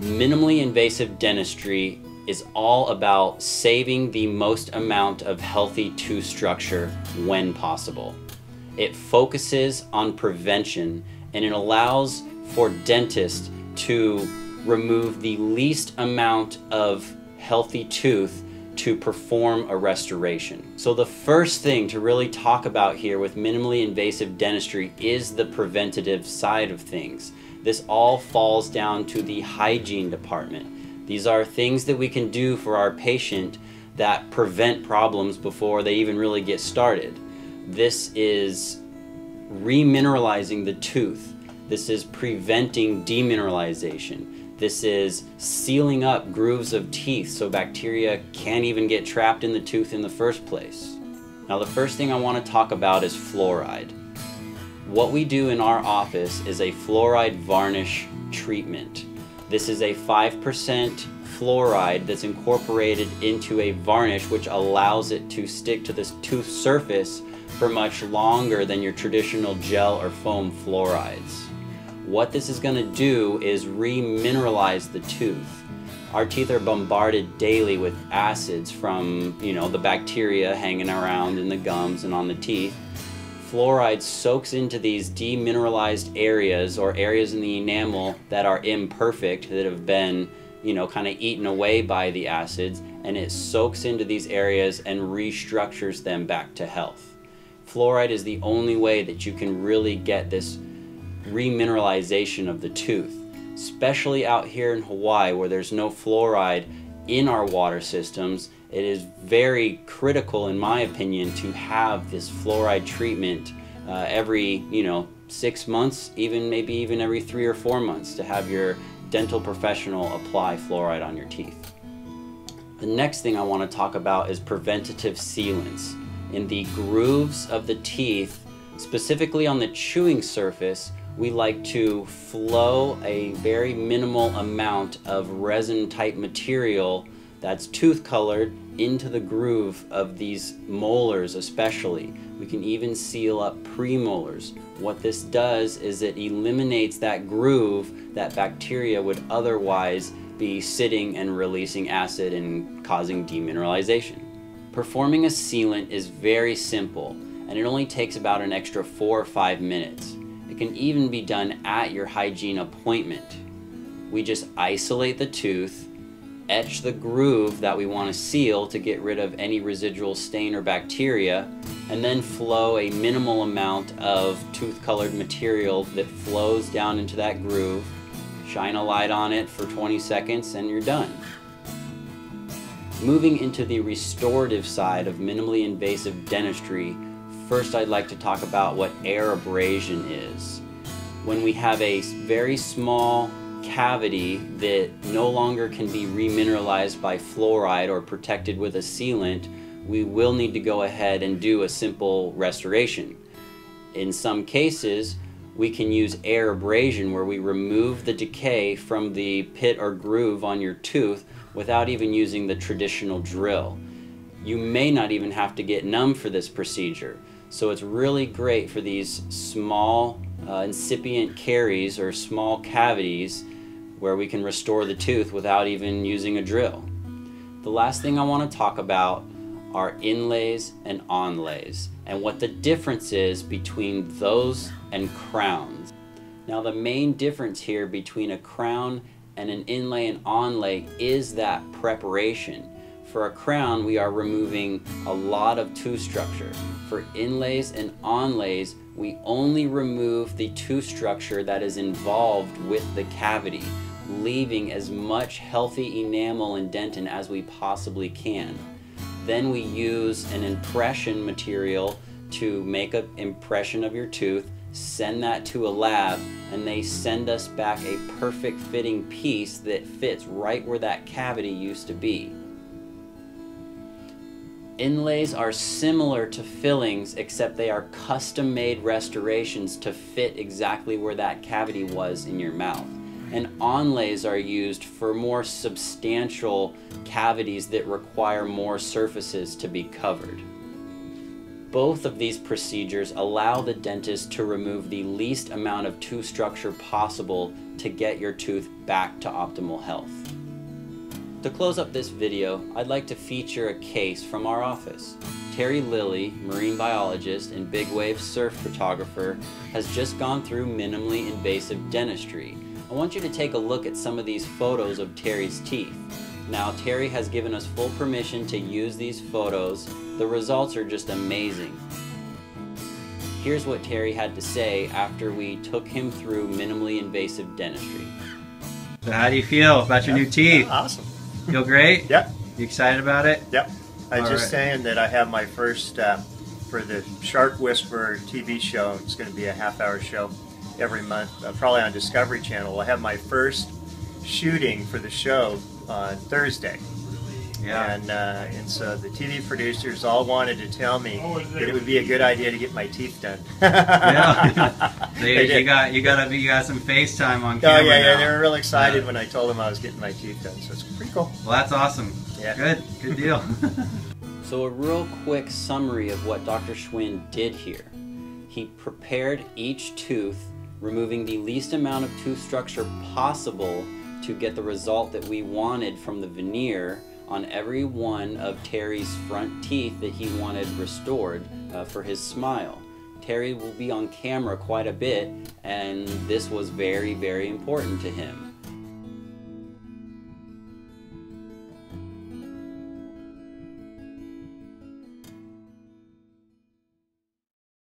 Minimally invasive dentistry is all about saving the most amount of healthy tooth structure when possible. It focuses on prevention, and it allows for dentists to remove the least amount of healthy tooth to perform a restoration. So the first thing to really talk about here with minimally invasive dentistry is the preventative side of things. This all falls down to the hygiene department. These are things that we can do for our patient that prevent problems before they even really get started. This is remineralizing the tooth. This is preventing demineralization. This is sealing up grooves of teeth so bacteria can't even get trapped in the tooth in the first place. Now, the first thing I want to talk about is fluoride. What we do in our office is a fluoride varnish treatment. This is a 5% fluoride that's incorporated into a varnish which allows it to stick to this tooth surface for much longer than your traditional gel or foam fluorides. What this is going to do is remineralize the tooth. Our teeth are bombarded daily with acids from, the bacteria hanging around in the gums and on the teeth. Fluoride soaks into these demineralized areas or areas in the enamel that are imperfect, that have been, kind of eaten away by the acids, and it soaks into these areas and restructures them back to health. Fluoride is the only way that you can really get this remineralization of the tooth, especially out here in Hawaii where there's no fluoride in our water systems. It is very critical, in my opinion, to have this fluoride treatment every 6 months, maybe even every 3 or 4 months, to have your dental professional apply fluoride on your teeth. The next thing I want to talk about is preventative sealants. In the grooves of the teeth, specifically on the chewing surface, we like to flow a very minimal amount of resin type material that's tooth colored into the groove of these molars especially. We can even seal up premolars. What this does is it eliminates that groove that bacteria would otherwise be sitting and releasing acid and causing demineralization. Performing a sealant is very simple, and it only takes about an extra 4 or 5 minutes. It can even be done at your hygiene appointment. We just isolate the tooth, etch the groove that we want to seal to get rid of any residual stain or bacteria, and then flow a minimal amount of tooth-colored material that flows down into that groove. Shine a light on it for 20 seconds and you're done. Moving into the restorative side of minimally invasive dentistry, first I'd like to talk about what air abrasion is. When we have a very small cavity that no longer can be remineralized by fluoride or protected with a sealant, we will need to go ahead and do a simple restoration. In some cases, we can use air abrasion where we remove the decay from the pit or groove on your tooth without even using the traditional drill. You may not even have to get numb for this procedure. So it's really great for these small incipient caries or small cavities where we can restore the tooth without even using a drill. The last thing I want to talk about are inlays and onlays and what the difference is between those and crowns. Now, the main difference here between a crown and an inlay and onlay is that preparation. For a crown, we are removing a lot of tooth structure. For inlays and onlays, we only remove the tooth structure that is involved with the cavity, leaving as much healthy enamel and dentin as we possibly can. Then we use an impression material to make an impression of your tooth, send that to a lab, and they send us back a perfect fitting piece that fits right where that cavity used to be. Inlays are similar to fillings, except they are custom-made restorations to fit exactly where that cavity was in your mouth. And onlays are used for more substantial cavities that require more surfaces to be covered. Both of these procedures allow the dentist to remove the least amount of tooth structure possible to get your tooth back to optimal health. To close up this video, I'd like to feature a case from our office. Terry Lilly, marine biologist and big wave surf photographer, has just gone through minimally invasive dentistry. I want you to take a look at some of these photos of Terry's teeth. Now, Terry has given us full permission to use these photos. The results are just amazing. Here's what Terry had to say after we took him through minimally invasive dentistry. So how do you feel about your new teeth? Awesome. Feel great? Yep. You excited about it? Yep. I was just right. saying that I have my first, for the Shark Whisperer TV show, it's going to be a half-hour show every month, probably on Discovery Channel. I'll have my first shooting for the show on Thursday. Yeah. And so the TV producers all wanted to tell me that it would be a good idea to get my teeth done. Yeah. So you got some FaceTime on camera. Oh yeah, now. they were real excited when I told them I was getting my teeth done. So it's pretty cool. Well, that's awesome. Yeah. Good deal. So a real quick summary of what Dr. Schwinn did here. He prepared each tooth, removing the least amount of tooth structure possible to get the result that we wanted from the veneer on every one of Terry's front teeth that he wanted restored for his smile. Terry will be on camera quite a bit, and this was very, very important to him.